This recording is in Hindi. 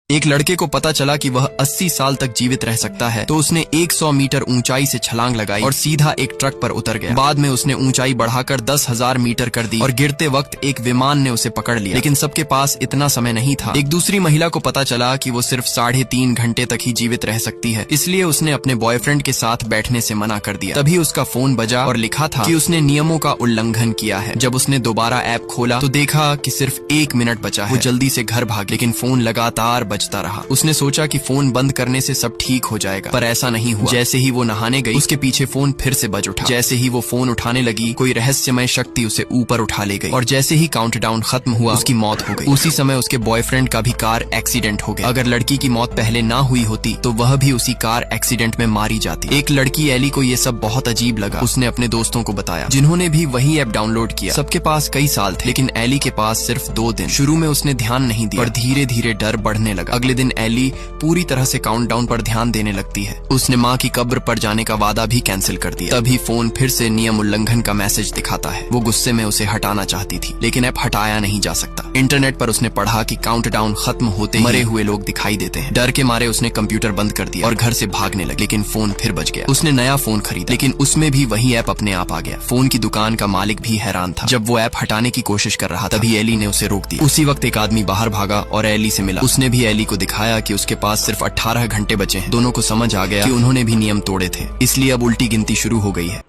एक लड़के को पता चला कि वह 80 साल तक जीवित रह सकता है, तो उसने 100 मीटर ऊंचाई से छलांग लगाई और सीधा एक ट्रक पर उतर गया। बाद में उसने ऊंचाई बढ़ाकर 10,000 मीटर कर दी और गिरते वक्त एक विमान ने उसे पकड़ लिया, लेकिन सबके पास इतना समय नहीं था। एक दूसरी महिला को पता चला कि वो सिर्फ 3.5 घंटे तक ही जीवित रह सकती है, इसलिए उसने अपने बॉयफ्रेंड के साथ बैठने से मना कर दिया। तभी उसका फोन बजा और लिखा था कि उसने नियमों का उल्लंघन किया है। जब उसने दोबारा ऐप खोला तो देखा कि सिर्फ 1 मिनट बचा है। वो जल्दी से घर भाग, लेकिन फोन लगातार बजता रहा। उसने सोचा कि फोन बंद करने से सब ठीक हो जाएगा, पर ऐसा नहीं हुआ। जैसे ही वो नहाने गई, उसके पीछे फोन फिर से बज उठा। जैसे ही वो फोन उठाने लगी, कोई रहस्यमय शक्ति उसे ऊपर उठा ले गई और जैसे ही काउंटडाउन खत्म हुआ, उसकी मौत हो गई। उसी समय उसके बॉयफ्रेंड का भी कार एक्सीडेंट हो गया। अगर लड़की की मौत पहले ना हुई होती तो वह भी उसी कार एक्सीडेंट में मारी जाती। एक लड़की एली को ये सब बहुत अजीब लगा। उसने अपने दोस्तों को बताया, जिन्होंने भी वही ऐप डाउनलोड किया। सबके पास कई साल थे, लेकिन एली के पास सिर्फ 2 दिन। शुरू में उसने ध्यान नहीं दिया, पर धीरे धीरे डर बढ़ने लगा। अगले दिन एली पूरी तरह से काउंटडाउन पर ध्यान देने लगती है। उसने माँ की कब्र पर जाने का वादा भी कैंसिल कर दिया। तभी फोन फिर से नियम उल्लंघन का मैसेज दिखाता है। वो गुस्से में उसे हटाना चाहती थी, लेकिन ऐप हटाया नहीं जा सकता। इंटरनेट पर उसने पढ़ा कि काउंटडाउन खत्म होते मरे हुए लोग दिखाई देते हैं। डर के मारे उसने कंप्यूटर बंद कर दिया और घर से भागने लगी, लेकिन फोन फिर बज गया। उसने नया फोन खरीदा, लेकिन उसमें भी वही ऐप अपने आप आ गया। फोन की दुकान का मालिक भी हैरान था। जब वो ऐप हटाने की कोशिश कर रहा था, तभी एली ने उसे रोक दिया। उसी वक्त एक आदमी बाहर भागा और एली से मिला। उसने भी एली को दिखाया कि उसके पास सिर्फ 18 घंटे बचे हैं। दोनों को समझ आ गया कि उन्होंने भी नियम तोड़े थे, इसलिए अब उल्टी गिनती शुरू हो गई है।